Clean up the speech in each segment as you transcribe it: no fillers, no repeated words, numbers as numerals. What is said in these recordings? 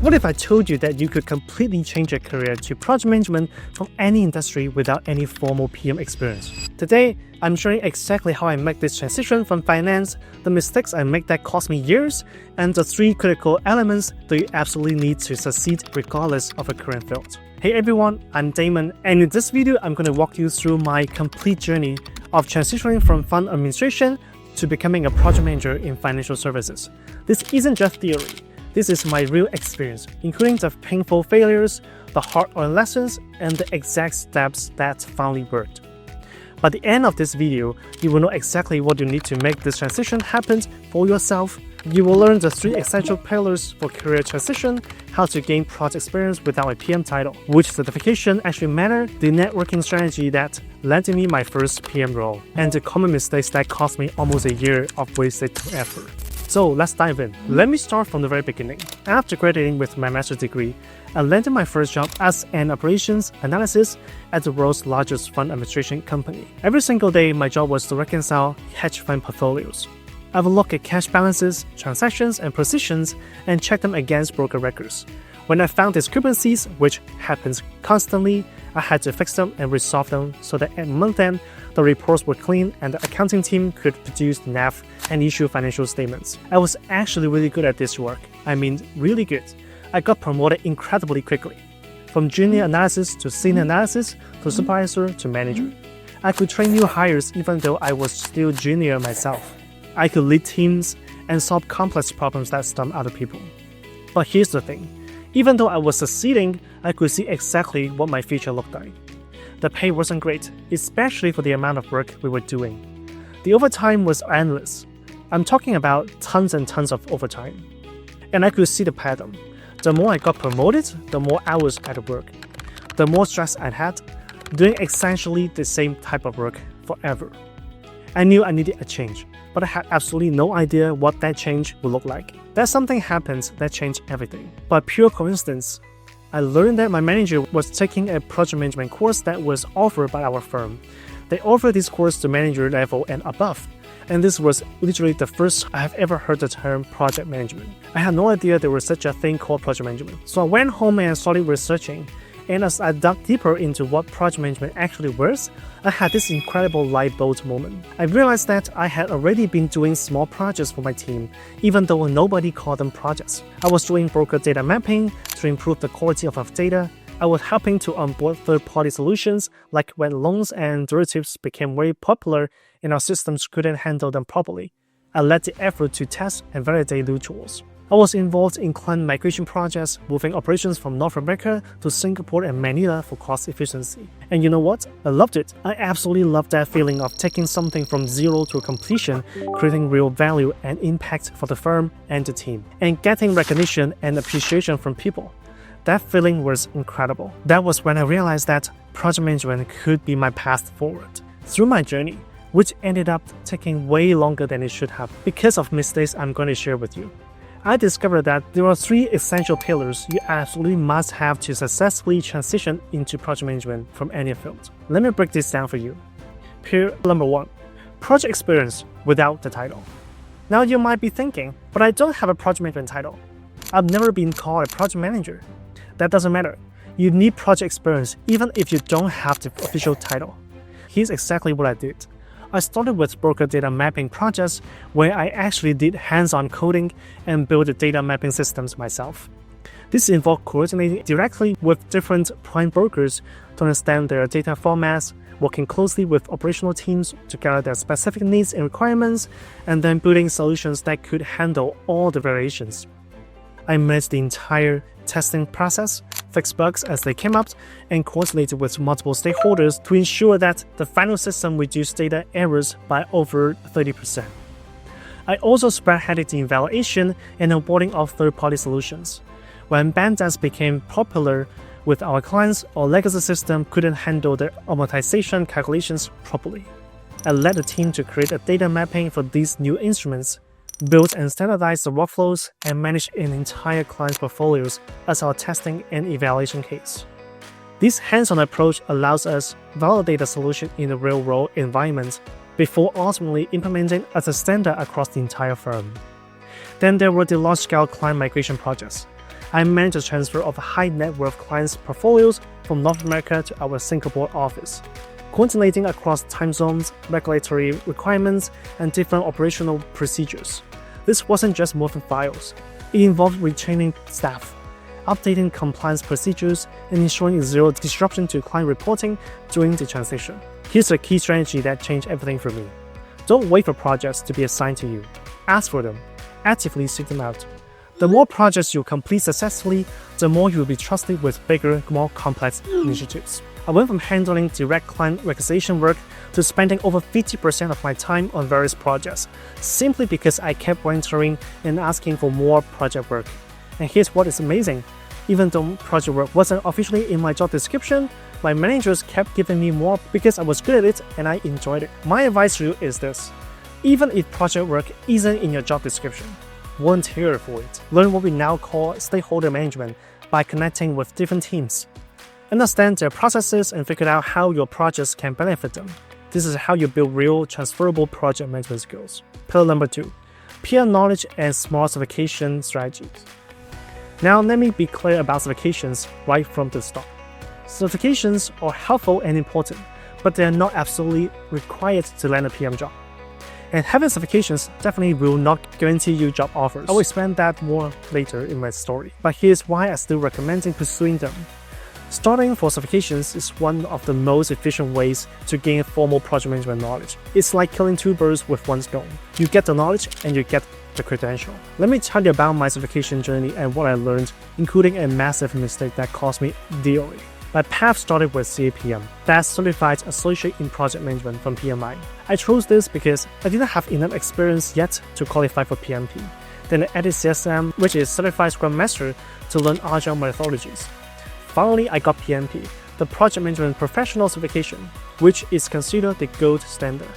What if I told you that you could completely change your career to project management from any industry without any formal PM experience? Today, I'm sharing exactly how I make this transition from finance, the mistakes I make that cost me years, and the 3 critical elements that you absolutely need to succeed regardless of a current field. Hey everyone, I'm Damon, and in this video, I'm going to walk you through my complete journey of transitioning from fund administration to becoming a project manager in financial services. This isn't just theory. This is my real experience, including the painful failures, the hard-earned lessons, and the exact steps that finally worked. By the end of this video, you will know exactly what you need to make this transition happen for yourself. You will learn the 3 essential pillars for career transition, how to gain project experience without a PM title, which certification actually matter, the networking strategy that landed me my first PM role, and the common mistakes that cost me almost a year of wasted effort. So let's dive in. Let me start from the very beginning. After graduating with my master's degree, I landed my first job as an operations analyst at the world's largest fund administration company. Every single day, my job was to reconcile hedge fund portfolios. I would look at cash balances, transactions, and positions and check them against broker records. When I found discrepancies, which happens constantly, I had to fix them and resolve them so that at month end, the reports were clean and the accounting team could produce NAV and issue financial statements. I was actually really good at this work. I mean, really good. I got promoted incredibly quickly. From junior analysis to senior analysis to supervisor to manager. I could train new hires even though I was still junior myself. I could lead teams and solve complex problems that stump other people. But here's the thing. Even though I was succeeding, I could see exactly what my future looked like. The pay wasn't great, especially for the amount of work we were doing. The overtime was endless. I'm talking about tons and tons of overtime. And I could see the pattern. The more I got promoted, the more hours I had to work. The more stress I had, doing essentially the same type of work forever. I knew I needed a change, but I had absolutely no idea what that change would look like. That something happened that changed everything. By pure coincidence, I learned that my manager was taking a project management course that was offered by our firm. They offered this course to manager level and above. And this was literally the first I have ever heard the term project management. I had no idea there was such a thing called project management. So I went home and started researching. And as I dug deeper into what project management actually was, I had this incredible light bulb moment. I realized that I had already been doing small projects for my team, even though nobody called them projects. I was doing broker data mapping to improve the quality of our data. I was helping to onboard third-party solutions, like when loans and derivatives became very popular and our systems couldn't handle them properly. I led the effort to test and validate new tools. I was involved in client migration projects, moving operations from North America to Singapore and Manila for cost efficiency. And you know what? I loved it. I absolutely loved that feeling of taking something from zero to completion, creating real value and impact for the firm and the team, and getting recognition and appreciation from people. That feeling was incredible. That was when I realized that project management could be my path forward. Through my journey, which ended up taking way longer than it should have because of mistakes I'm going to share with you, I discovered that there are 3 essential pillars you absolutely must have to successfully transition into project management from any field. Let me break this down for you. Pillar number 1, project experience without the title. Now you might be thinking, but I don't have a project management title. I've never been called a project manager. That doesn't matter. You need project experience even if you don't have the official title. Here's exactly what I did. I started with broker data mapping projects where I actually did hands-on coding and built the data mapping systems myself. This involved coordinating directly with different prime brokers to understand their data formats, working closely with operational teams to gather their specific needs and requirements, and then building solutions that could handle all the variations. I managed the entire testing process, fixed bugs as they came up, and coordinated with multiple stakeholders to ensure that the final system reduced data errors by over 30%. I also spearheaded the evaluation and onboarding of third-party solutions. When Bandas became popular with our clients, our legacy system couldn't handle their amortization calculations properly. I led the team to create a data mapping for these new instruments, built and standardized the workflows, and managed an entire client's portfolios as our testing and evaluation case. This hands-on approach allows us to validate the solution in a real-world environment before ultimately implementing as a standard across the entire firm. Then there were the large-scale client migration projects. I managed the transfer of high net worth clients' portfolios from North America to our Singapore office, coordinating across time zones, regulatory requirements, and different operational procedures. This wasn't just moving files. It involved retraining staff, updating compliance procedures, and ensuring zero disruption to client reporting during the transition. Here's a key strategy that changed everything for me. Don't wait for projects to be assigned to you. Ask for them. Actively seek them out. The more projects you complete successfully, the more you will be trusted with bigger, more complex initiatives. I went from handling direct client reconciliation work to spending over 50% of my time on various projects, simply because I kept volunteering and asking for more project work. And here's what is amazing. Even though project work wasn't officially in my job description, my managers kept giving me more because I was good at it and I enjoyed it. My advice to you is this. Even if project work isn't in your job description, volunteer for it. Learn what we now call stakeholder management by connecting with different teams. Understand their processes and figure out how your projects can benefit them. This is how you build real, transferable project management skills. Pillar number 2, peer knowledge and smart certification strategies. Now let me be clear about certifications right from the start. Certifications are helpful and important, but they are not absolutely required to land a PM job. And having certifications definitely will not guarantee you job offers. I will explain that more later in my story, but here's why I still recommend pursuing them. Starting for certifications is one of the most efficient ways to gain formal project management knowledge. It's like killing two birds with one stone. You get the knowledge and you get the credential. Let me tell you about my certification journey and what I learned, including a massive mistake that cost me dearly. My path started with CAPM, that's Certified Associate in Project Management from PMI. I chose this because I didn't have enough experience yet to qualify for PMP. Then I added CSM, which is Certified Scrum Master, to learn agile methodologies. Finally, I got PMP, the Project Management Professional Certification, which is considered the gold standard.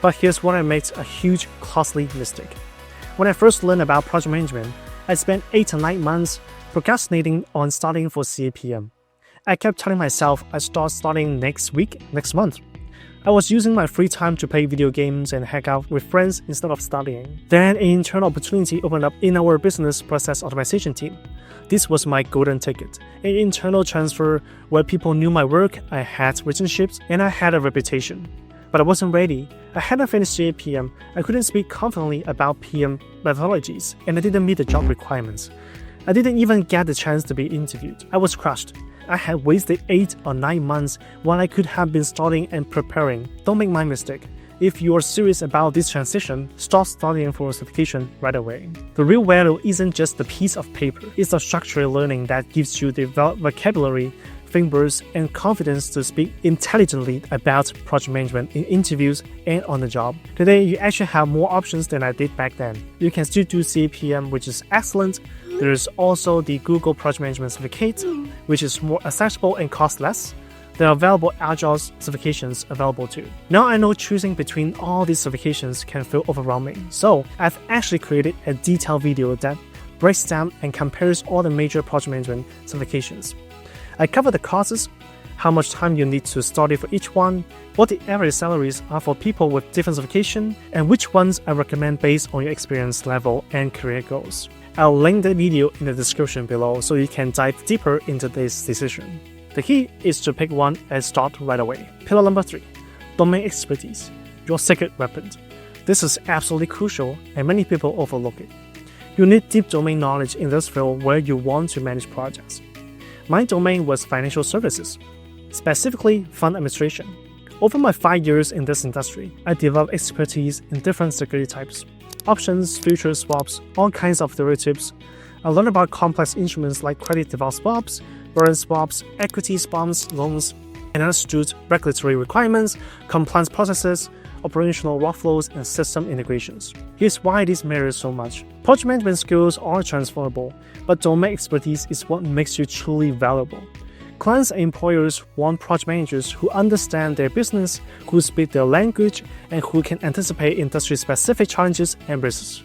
But here's where I made a huge, costly mistake. When I first learned about project management, I spent 8 to 9 months procrastinating on studying for CAPM. I kept telling myself I'd start studying next month. I was using my free time to play video games and hang out with friends instead of studying. Then an internal opportunity opened up in our business process optimization team. This was my golden ticket, an internal transfer where people knew my work, I had relationships, and I had a reputation. But I wasn't ready. I hadn't finished CAPM, I couldn't speak confidently about PM methodologies, and I didn't meet the job requirements. I didn't even get the chance to be interviewed. I was crushed. I had wasted 8 or 9 months when I could have been studying and preparing. Don't make my mistake. If you are serious about this transition, start studying for certification right away. The real value isn't just the piece of paper. It's the structured learning that gives you the vocabulary, frameworks, and confidence to speak intelligently about project management in interviews and on the job. Today, you actually have more options than I did back then. You can still do CAPM, which is excellent. There is also the Google Project Management Certificate, which is more accessible and costs less. There are available Agile certifications available too. Now I know choosing between all these certifications can feel overwhelming, so I've actually created a detailed video that breaks down and compares all the major project management certifications. I cover the costs, how much time you need to study for each one, what the average salaries are for people with different certification, and which ones I recommend based on your experience level and career goals. I'll link the video in the description below so you can dive deeper into this decision. The key is to pick one and start right away. Pillar number 3, domain expertise, your secret weapon. This is absolutely crucial and many people overlook it. You need deep domain knowledge in this field where you want to manage projects. My domain was financial services, specifically fund administration. Over my 5 years in this industry, I developed expertise in different security types, options, futures, swaps, all kinds of derivatives. I learned about complex instruments like credit default swaps, warrant swaps, equity swaps, loans, and understood regulatory requirements, compliance processes, operational workflows, and system integrations. Here's why this matters so much. Project management skills are transferable, but domain expertise is what makes you truly valuable. Clients and employers want project managers who understand their business, who speak their language, and who can anticipate industry-specific challenges and risks.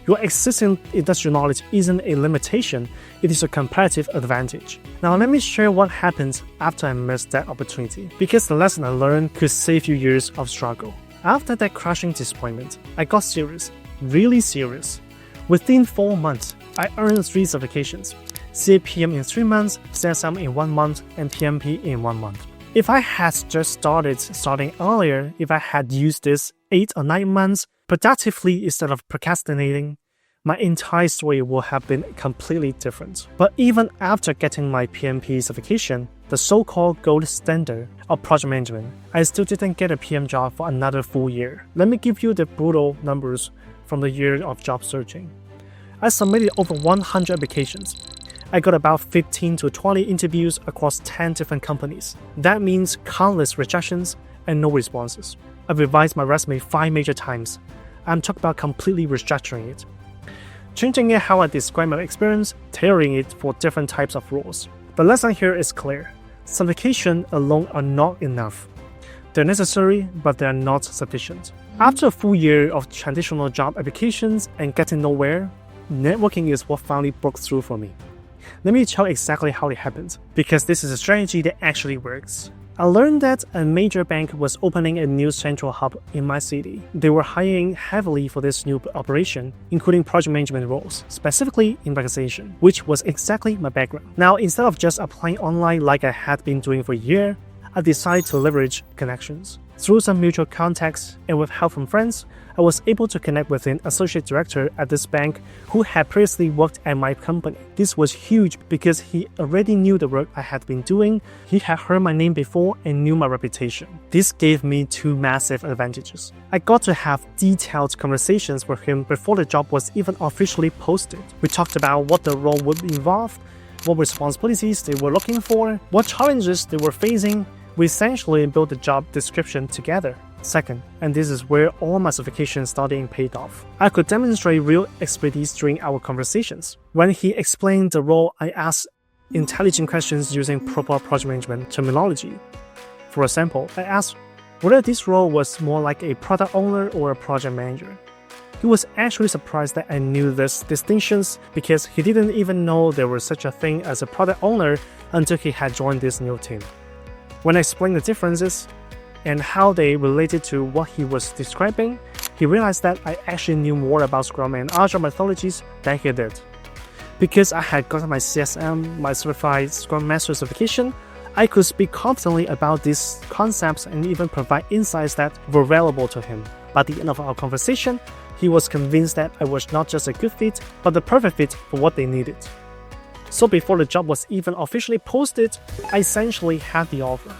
Your existing industry knowledge isn't a limitation, it is a competitive advantage. Now let me share what happened after I missed that opportunity, because the lesson I learned could save you years of struggle. After that crushing disappointment, I got serious, really serious. Within 4 months, I earned 3 certifications: CAPM in 3 months, CSM in 1 month, and PMP in 1 month. If I had just starting earlier, if I had used this 8 or 9 months productively instead of procrastinating, my entire story would have been completely different. But even after getting my PMP certification, the so-called gold standard of project management, I still didn't get a PM job for another full year. Let me give you the brutal numbers from the year of job searching. I submitted over 100 applications. I got about 15 to 20 interviews across 10 different companies. That means countless rejections and no responses. I revised my resume 5 major times. I'm talking about completely restructuring it, changing it how I describe my experience, tailoring it for different types of roles. The lesson here is clear. Certification alone are not enough. They're necessary, but they're not sufficient. After a full year of traditional job applications and getting nowhere, networking is what finally broke through for me. Let me tell exactly how it happened, because this is a strategy that actually works. I learned that a major bank was opening a new central hub in my city. They were hiring heavily for this new operation, including project management roles, specifically in reconciliation, which was exactly my background. Now, instead of just applying online like I had been doing for a year, I decided to leverage connections. Through some mutual contacts and with help from friends, I was able to connect with an associate director at this bank who had previously worked at my company. This was huge because he already knew the work I had been doing, he had heard my name before and knew my reputation. This gave me 2 massive advantages. I got to have detailed conversations with him before the job was even officially posted. We talked about what the role would involve, what responsibilities they were looking for, what challenges they were facing. We essentially built the job description together. Second, and this is where all my certifications started paid off, I could demonstrate real expertise during our conversations. When he explained the role, I asked intelligent questions using proper project management terminology. For example, I asked whether this role was more like a product owner or a project manager. He was actually surprised that I knew these distinctions because he didn't even know there was such a thing as a product owner until he had joined this new team. When I explained the differences and how they related to what he was describing, he realized that I actually knew more about Scrum and Agile methodologies than he did. Because I had gotten my CSM, my Certified Scrum Master certification, I could speak confidently about these concepts and even provide insights that were valuable to him. By the end of our conversation, he was convinced that I was not just a good fit, but the perfect fit for what they needed. So before the job was even officially posted, I essentially had the offer.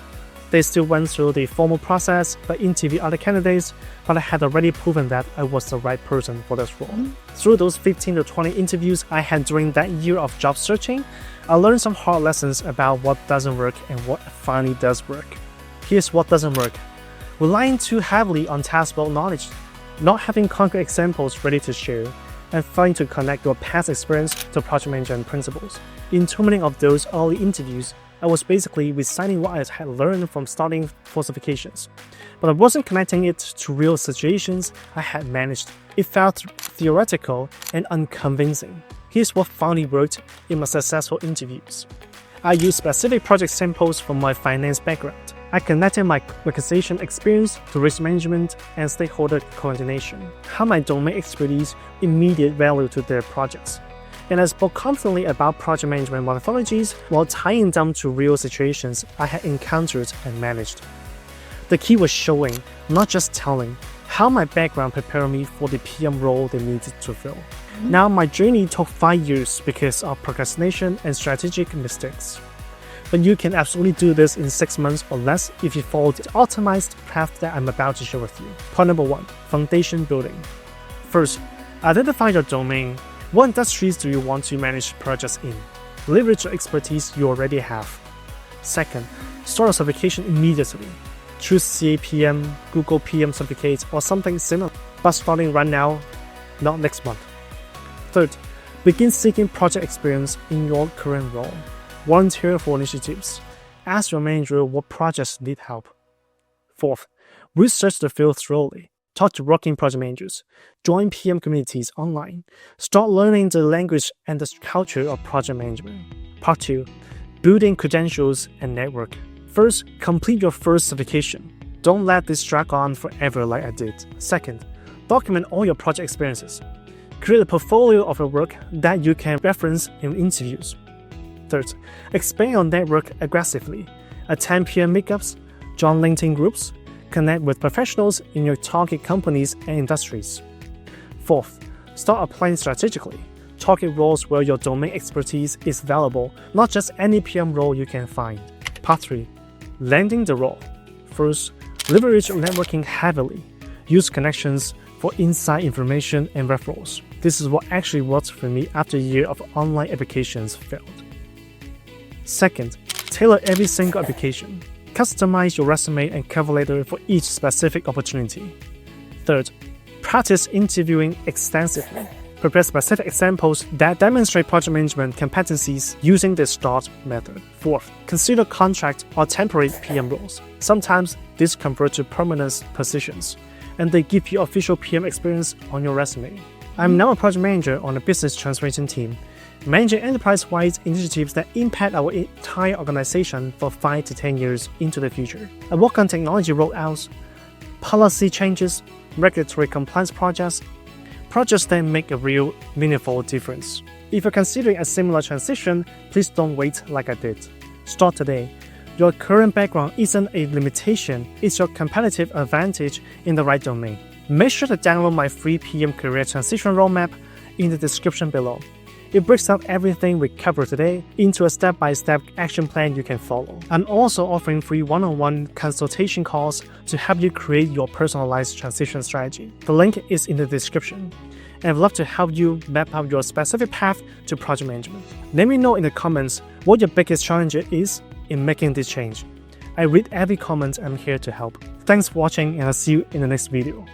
They still went through the formal process, but interviewed other candidates, but I had already proven that I was the right person for this role. Through those 15 to 20 interviews I had during that year of job searching, I learned some hard lessons about what doesn't work and what finally does work. Here's what doesn't work: relying too heavily on textbook knowledge, not having concrete examples ready to share, and failing to connect your past experience to project management principles. In too many of those early interviews, I was basically reciting what I had learned from studying for certifications, but I wasn't connecting it to real situations I had managed. It felt theoretical and unconvincing. Here's what finally worked in my successful interviews. I used specific project samples from my finance background. I connected my reconciliation experience to risk management and stakeholder coordination, how my domain expertise immediate value to their projects. And I spoke confidently about project management methodologies while tying them to real situations I had encountered and managed. The key was showing, not just telling, how my background prepared me for the PM role they needed to fill. Now, my journey took 5 years because of procrastination and strategic mistakes. But you can absolutely do this in 6 months or less if you follow the optimized path that I'm about to share with you. Point number 1, foundation building. First, identify your domain. What industries do you want to manage projects in? Leverage the expertise you already have. Second, start a certification immediately. Choose CAPM, Google PM certificates, or something similar, but starting right now, not next month. Third, begin seeking project experience in your current role. Volunteer for initiatives. Ask your manager what projects need help. Fourth, research the field thoroughly. Talk to working project managers. Join PM communities online. Start learning the language and the culture of project management. Part 2, building credentials and network. First, complete your first certification. Don't let this drag on forever like I did. Second, document all your project experiences. Create a portfolio of your work that you can reference in interviews. Third, expand your network aggressively. Attend peer meetups, join LinkedIn groups, connect with professionals in your target companies and industries. Fourth, start applying strategically. Target roles where your domain expertise is valuable, not just any PM role you can find. Part 3. Landing the role. First, leverage networking heavily. Use connections for inside information and referrals. This is what actually worked for me after a year of online applications failed. Second, tailor every single application. Customize your resume and cover letter for each specific opportunity. Third, practice interviewing extensively. Prepare specific examples that demonstrate project management competencies using the START method. Fourth, consider contract or temporary PM roles. Sometimes these convert to permanent positions, and they give you official PM experience on your resume. I'm now a project manager on a business transformation team, managing enterprise-wide initiatives that impact our entire organization for 5 to 10 years into the future. I work on technology rollouts, policy changes, regulatory compliance projects that make a real, meaningful difference. If you're considering a similar transition, please don't wait like I did. Start today. Your current background isn't a limitation, it's your competitive advantage in the right domain. Make sure to download my free PM career transition roadmap in the description below. It breaks down everything we covered today into a step-by-step action plan you can follow. I'm also offering free one-on-one consultation calls to help you create your personalized transition strategy. The link is in the description, and I'd love to help you map out your specific path to project management. Let me know in the comments what your biggest challenge is in making this change. I read every comment and I'm here to help. Thanks for watching, and I'll see you in the next video.